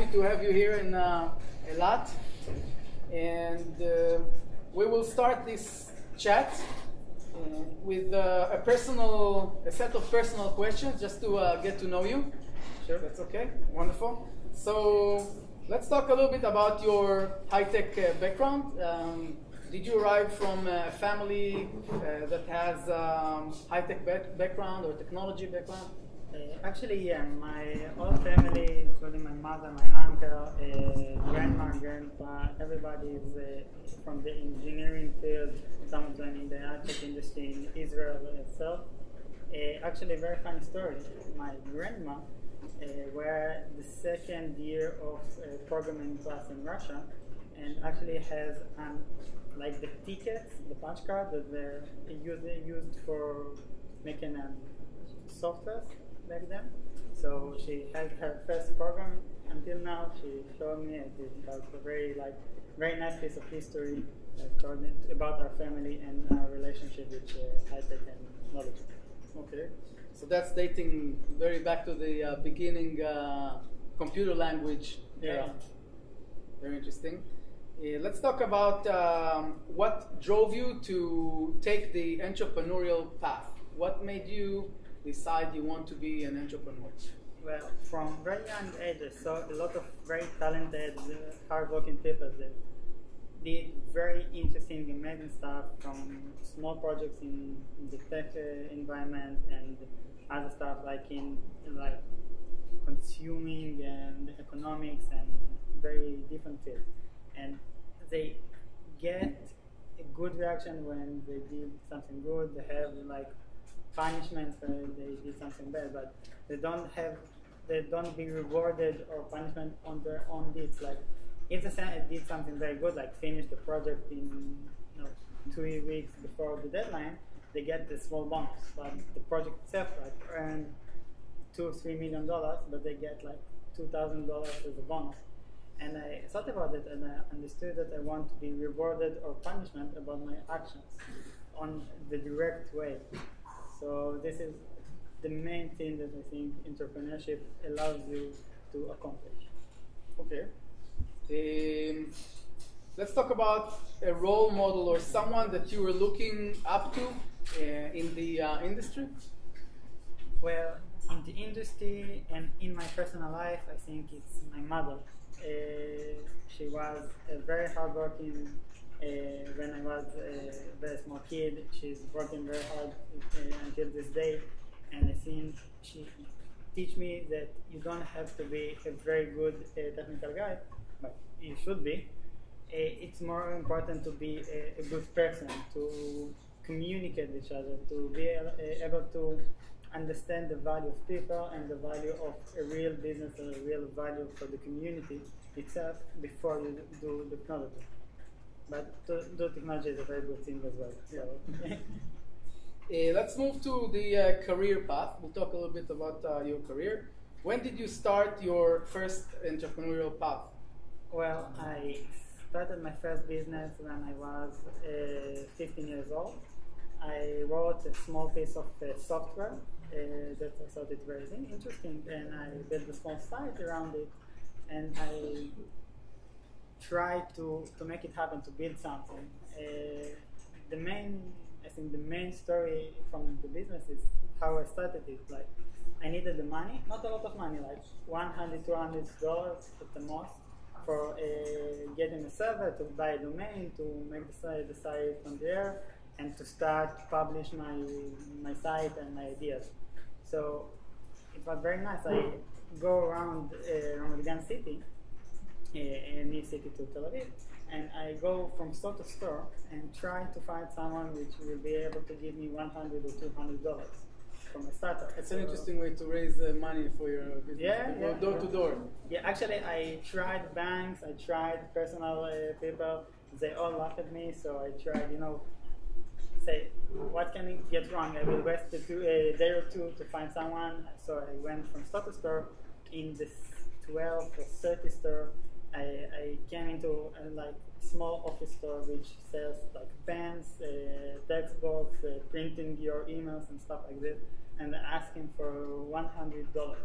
happy to have you here in Eilat, and we will start this chat with a set of personal questions just to get to know you. Sure, that's okay. Wonderful. So let's talk a little bit about your high-tech background. Did you arrive from a family that has high-tech background or technology background? Actually, yeah, my whole family, including my mother, my uncle, grandma, grandpa, everybody is from the engineering field, some of them in the high-tech industry in Israel itself. Actually, a very funny story. My grandma were the second year of programming class in Russia, and actually has like the tickets, the punch card that they're used for making software back then. So she had her first program until now. She showed me it. That's a very nice piece of history about our family and our relationship with high-tech and knowledge. Okay, so that's dating very back to the beginning computer language era. Very interesting. Let's talk about what drove you to take the entrepreneurial path. What made you decide you want to be an entrepreneur? Well, from very young age, I saw a lot of very talented, hardworking people that did very interesting, amazing stuff, from small projects in the tech environment and other stuff like in consuming and economics and very different fields. And they get a good reaction when they did something good. They have punishments when they did something bad, but they don't be rewarded or punishment on their own deeds. Like if they did something very good, like finish the project in 2 weeks before the deadline, they get the small bonus. But the project itself earned $2 or $3 million, but they get $2,000 as a bonus. And I thought about it, and I understood that I want to be rewarded or punishment about my actions on the direct way. So this is the main thing that I think entrepreneurship allows you to accomplish. Okay. Let's talk about a role model or someone that you were looking up to in the industry. Well, in the industry and in my personal life, I think it's my mother. She was a very hardworking. When I was a very small kid, she's working very hard until this day, and I think she teach me that you don't have to be a very good technical guy, but you should be. It's more important to be a good person, to communicate with each other, to be able to understand the value of people and the value of a real business and a real value for the community itself before you do the technology. But to do technology is a very good thing as well. So. Let's move to the career path. We'll talk a little bit about your career. When did you start your first entrepreneurial path? Well, I started my first business when I was 15 years old. I wrote a small piece of software that I thought it very interesting, and I built a small site around it, and I tried to make it happen, to build something. The main story from the business is how I started it. I needed the money, not a lot of money, like $100, $200 at the most, for getting a server, to buy a domain, to make the site on the air, and to start publish my site and my ideas. So it was very nice. I go around Gan City, a new city to Tel Aviv, and I go from store to store and try to find someone which will be able to give me $100 or $200 from a startup. It's an interesting way to raise money for your business. Yeah, door to door. Yeah, actually, I tried banks, I tried personal people. They all laughed at me, so I tried, say, what can I get wrong? I will waste a day or two to find someone. So I went from store to store. In this 12 or 30 store, I came into a small office store which sells pens, textbooks, printing your emails and stuff like this, and I asked him for $100.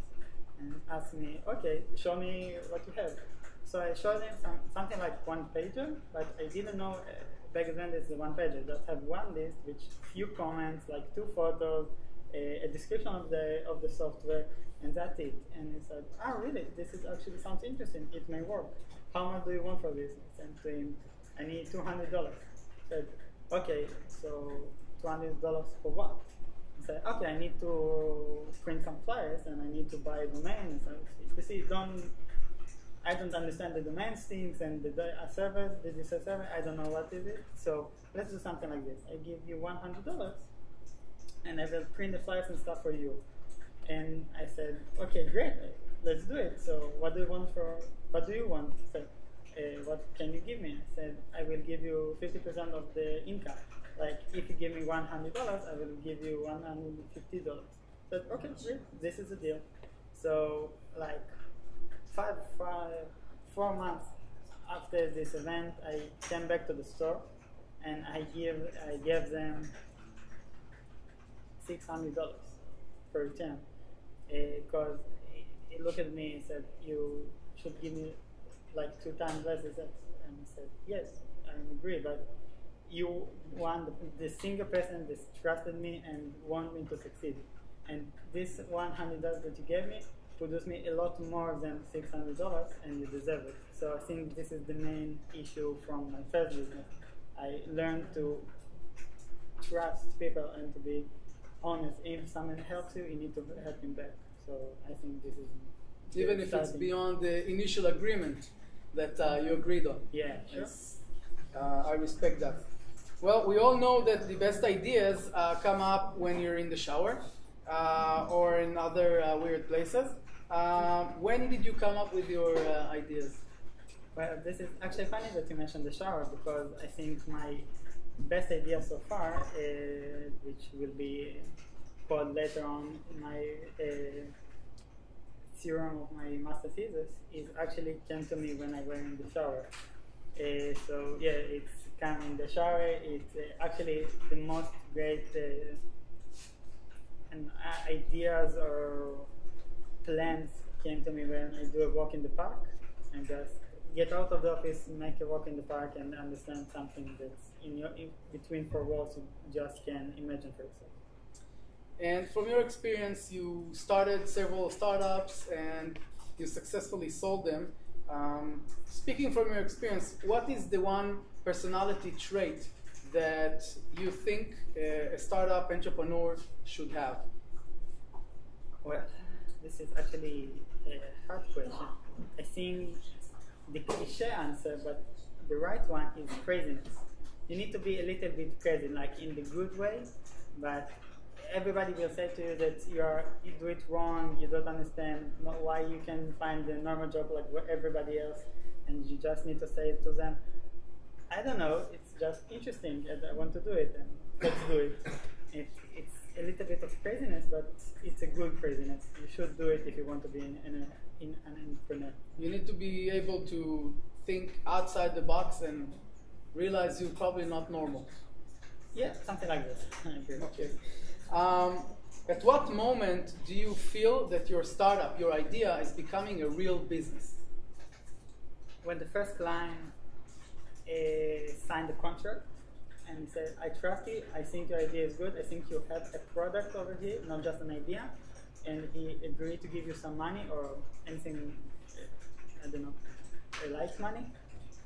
and asked me, okay, show me what you have. So I showed him something like one pager, but I didn't know back then it's the one pager. Just have one list with few comments, like 2 photos, a description of the software, and that's it. And he said, oh really, this is actually sounds interesting, it may work. How much do you want for this? I said to him, I need $200. He said, okay, so $200 for what? I said, okay, I need to print some flyers and I need to buy a domain. So you see, I don't understand the domain things and the servers, the DSL server, I don't know what is it. So let's do something like this. I give you $100 and I will print the flyers and stuff for you. And I said, okay, great, let's do it. So what do you want? I said, what can you give me? I said, I will give you 50% of the income. Like, if you give me $100, I will give you $150. I said, okay, great, this is the deal. So, like, 4 months after this event, I came back to the store and I gave them $600 for return, because he looked at me and said, you should give me like 2 times less. And I said, yes, I agree, but you want the single person that trusted me and want me to succeed. And this $100 that you gave me produced me a lot more than $600, and you deserve it. So I think this is the main issue from my first business. I learned to trust people and to be honest. If someone helps you, you need to help him back. So I think this is even if it's beyond the initial agreement that you agreed on. Yeah, sure. I respect that. Well, we all know that the best ideas come up when you're in the shower or in other weird places. When did you come up with your ideas? Well, this is actually funny that you mentioned the shower, because I think my best idea so far, which will be called later on in my theorem of my master thesis, is actually came to me when I went in the shower. So yeah, it's come in the shower. It's actually the most great and ideas or plans came to me when I do a walk in the park and just get out of the office, make a walk in the park, and understand something that's in between 4 walls you just can imagine for yourself. And from your experience, you started several startups and you successfully sold them. Speaking from your experience, what is the one personality trait that you think a startup entrepreneur should have? Well, this is actually a hard question. I think the cliche answer, but the right one, is craziness. You need to be a little bit crazy, like in the good way, but everybody will say to you that you do it wrong, you don't understand why you can find a normal job like everybody else, and you just need to say to them, I don't know, it's just interesting and I want to do it, and let's do it. It's a little bit of craziness, but it's a good craziness. You should do it if you want to be an entrepreneur. You need to be able to think outside the box and realize you're probably not normal. Yeah, something like this. Okay. At what moment do you feel that your startup, your idea, is becoming a real business? When the first client signed the contract and said, I trust you, I think your idea is good, I think you have a product over here, not just an idea, and he agreed to give you some money or anything, I don't know, like money.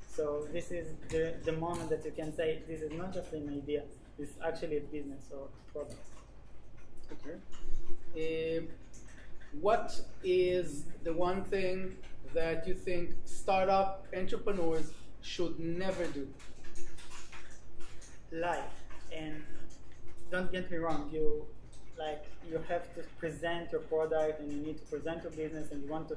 So this is the moment that you can say, this is not just an idea, this is actually a business or product. Okay. What is the one thing that you think startup entrepreneurs should never do? Lie. And don't get me wrong, you have to present your product and you need to present your business and you want to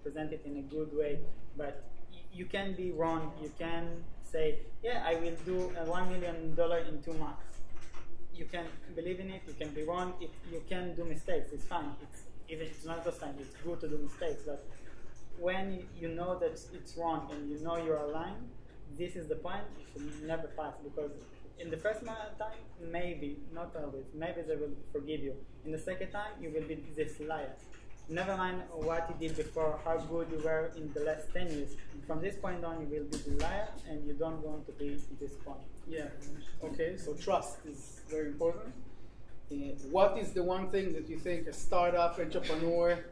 present it in a good way, but you can be wrong. You can say, yeah, I will do $1 million in 2 months. You can believe in it, you can be wrong, you can do mistakes, it's fine. Even it's not just fine, it's good to do mistakes, but when you know that it's wrong and you know you're aligned, this is the point, you should never pass, because in the first time, maybe, not always, maybe they will forgive you. In the second time, you will be this liar. Never mind what you did before, how good you were in the last 10 years. From this point on, you will be the liar, and you don't want to be at this point. Yeah. Okay, so trust is very important. What is the one thing that you think a startup entrepreneur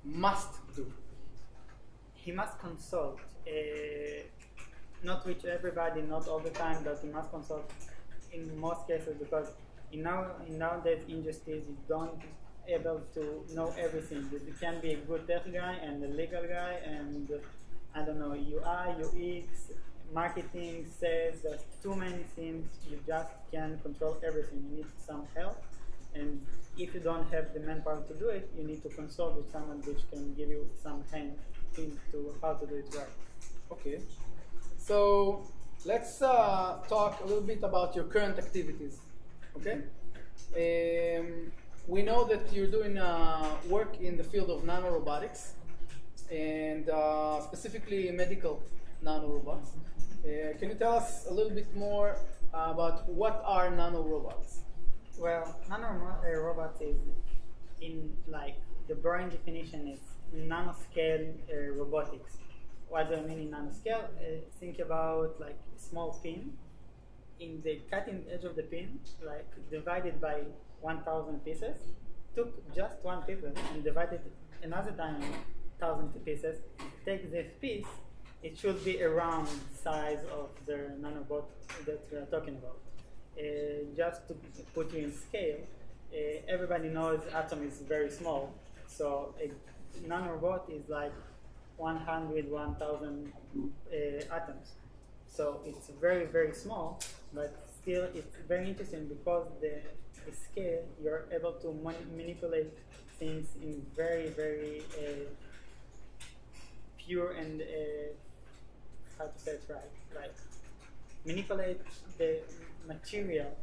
must do? He must consult. Not with everybody, not all the time, but he must consult in most cases, because in nowadays industries, you don't able to know everything. You can be a good tech guy and a legal guy and I don't know, UI, UX, marketing, sales. There's too many things. You just can't control everything. You need some help, and if you don't have the manpower to do it, you need to consult with someone which can give you some hand into how to do it right. Okay, so let's talk a little bit about your current activities. Okay. We know that you're doing work in the field of nanorobotics, and specifically medical nanorobots. Can you tell us a little bit more about what are nanorobots? Well, nanorobots is, in like the boring definition, is nanoscale robotics. What do I mean in nanoscale? Think about like a small pin. In the cutting edge of the pin, like divided by 1,000 pieces, took just one piece and divided another time 1,000 pieces. Take this piece, it should be around the size of the nanobot that we are talking about. Just to put you in scale, everybody knows atom is very small, so a nanorobot is like 100, 1,000 atoms. So it's very, very small, but still it's very interesting because the scale, you're able to manipulate things in very, very pure and, how to say it right, like manipulate the material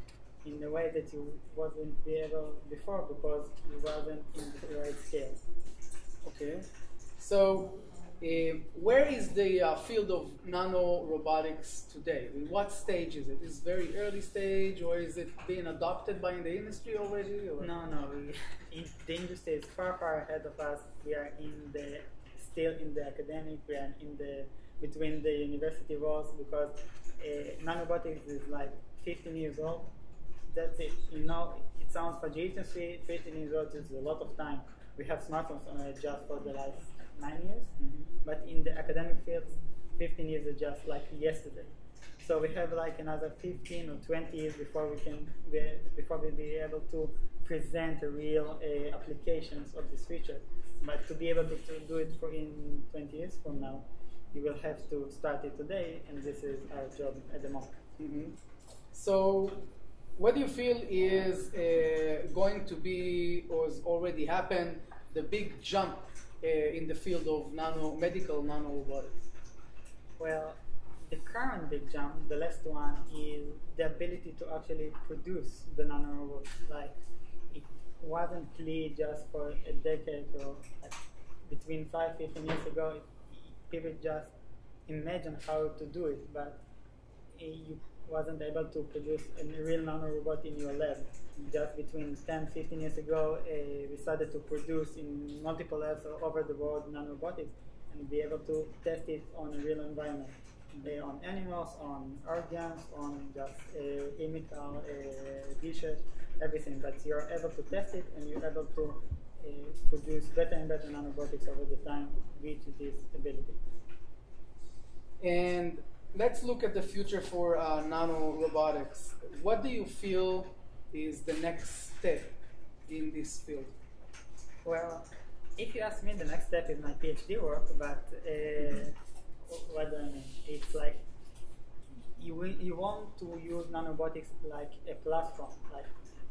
in a way that you wasn't be able before because you wasn't in the right scale. Okay, so where is the field of nanorobotics today? In what stage is it? Is it very early stage, or is it being adopted by the industry already? Or? No. The industry is far, far ahead of us. We are still in the academic. We are between the university walls because nanorobotics is like 15 years old. That's it. You know, it sounds fantasy. 15 years old is a lot of time. We have smartphones just for the last 9 years, but in the academic field, 15 years is just like yesterday. So we have like another 15 or 20 years before we be able to present a real applications of this feature. But to be able to do it in 20 years from now, you will have to start it today, and this is our job at the moment. So what do you feel is going to be, or has already happened, the big jump in the field of medical nanorobotics? Well, the current big jump, the last one, is the ability to actually produce the nanorobot. Like, it wasn't clear just for a decade or like between 5-15 years ago. People just imagined how to do it, but you wasn't able to produce a real nanorobot in your lab. Just between 10-15 years ago, we started to produce in multiple labs all over the world nanorobotics and be able to test it on a real environment, on animals, on organs, on just chemical dishes, everything. But you're able to test it and you're able to produce better and better nanorobotics over the time with this ability. And let's look at the future for nanorobotics. What do you feel is the next step in this field? Well, if you ask me, the next step is my PhD work, but what do I mean? It's like you want to use nanorobotics like a platform. Like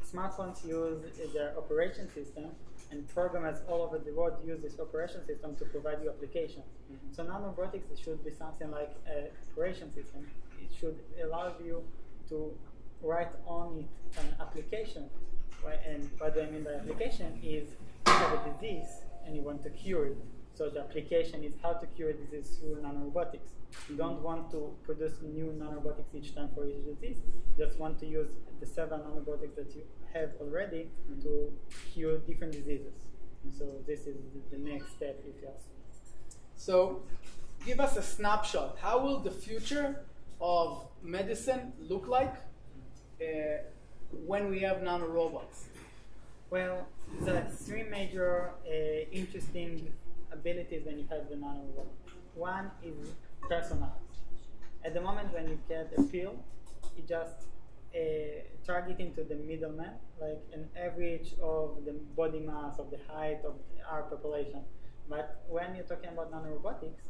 smartphones use their operation system, and programmers all over the world use this operation system to provide you applications. So nanorobotics should be something like an operation system. It should allow you to write on it an application. And what do I mean by application is you have a disease and you want to cure it. So the application is how to cure a disease through nanorobotics. You don't want to produce new nanorobotics each time for each disease. You just want to use the several nanorobotics that you have already to cure different diseases. So this is the next step, if you ask me. So give us a snapshot. How will the future of medicine look like when we have nanorobots? Well, there are three major interesting abilities when you have the nanorobot. One is personalized. At the moment when you get a pill, you just target into the middleman, like an average of the body mass, of the height of our population. But when you're talking about nanorobotics,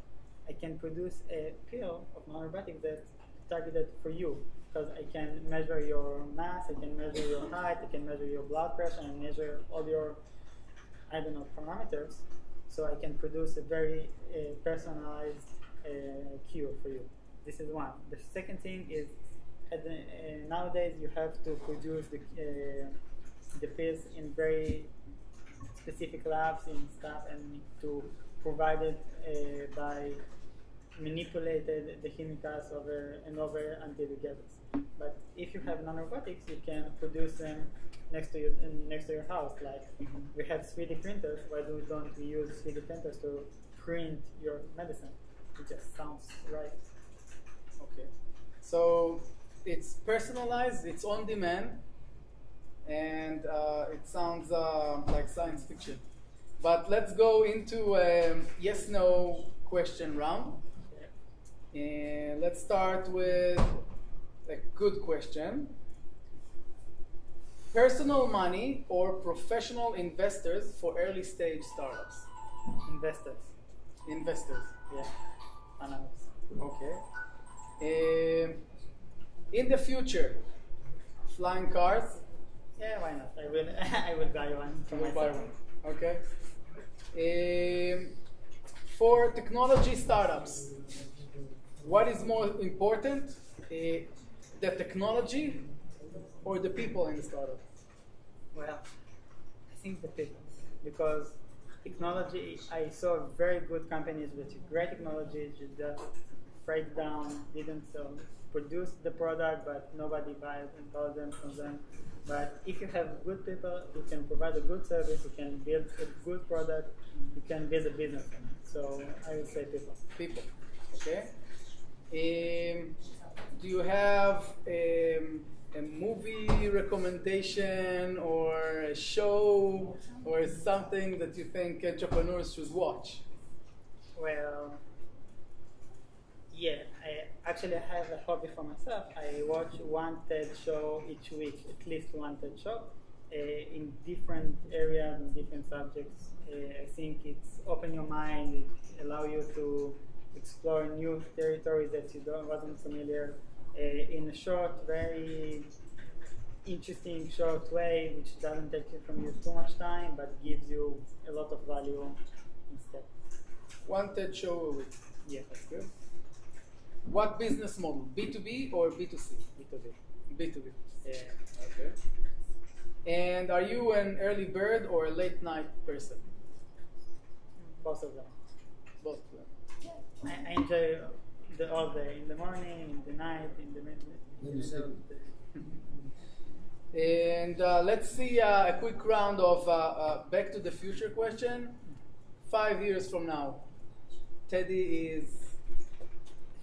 I can produce a pill of nanorobotics that's targeted for you, because I can measure your mass, I can measure your height, I can measure your blood pressure, and measure all your, I don't know, parameters. So I can produce a very personalized cure for you. This is one. The second thing is, nowadays you have to produce the pills in very specific labs and stuff, and to provide it by manipulated the chemicals over and over until you get it. But if you have nanorobotics, you can produce them next to your house. Like we have 3D printers. Why don't we use 3D printers to print your medicine? It just sounds right. Okay. So it's personalized, it's on demand, and it sounds like science fiction. But let's go into a yes/no question round. And let's start with a good question. Personal money or professional investors for early stage startups? Investors. Investors. Yeah. Analysts. Okay. In the future, flying cars? Yeah, why not? I will buy one. You will buy one. Okay. For technology startups, what is more important, the technology or the people in the startup? Well, I think the people, because technology, I saw very good companies with great technology, just break down, didn't produce the product, but nobody buys and bought them from them. But if you have good people, you can provide a good service, you can build a good product, you can build a business from it. So I would say people. People, okay. Do you have a movie recommendation or a show or something that you think entrepreneurs should watch? Well, yeah, I actually have a hobby for myself. I watch one TED show each week, at least one TED show, in different areas and different subjects. I think it's open your mind, it allows you to explore new territories that you wasn't familiar in a short, very interesting, short way, which doesn't take from you too much time, but gives you a lot of value instead. One TED show a week. Yeah, That's good. What business model? B2B or B2C? B2B. B2B. Yeah. Okay. And are you an early bird or a late night person? Both of them. Both of them. I enjoy all day, in the morning, in the night, in the middle. And let's see a quick round of Back to the Future question. 5 years from now, Teddy is...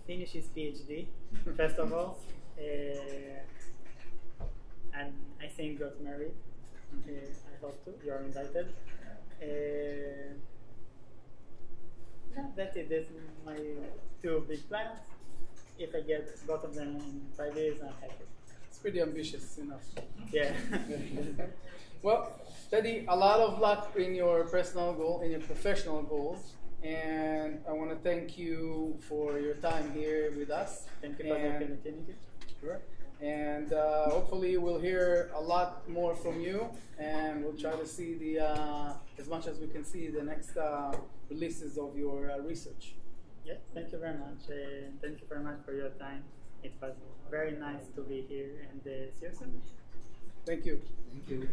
Finish his PhD, first of all, and I think got married. I hope to. You're invited. Yeah, that's it. That's my two big plans. If I get both of them in 5 years, I'm happy. It's pretty ambitious enough. Yeah. Well, Teddy, a lot of luck in your personal goal, in your professional goals. And I want to thank you for your time here with us. Thank you for the opportunity. Sure. And hopefully we'll hear a lot more from you, and we'll try to see the as much as we can see the next releases of your research. Yeah, thank you very much. Thank you very much for your time. It was very nice to be here, and see you soon. Thank you. Thank you.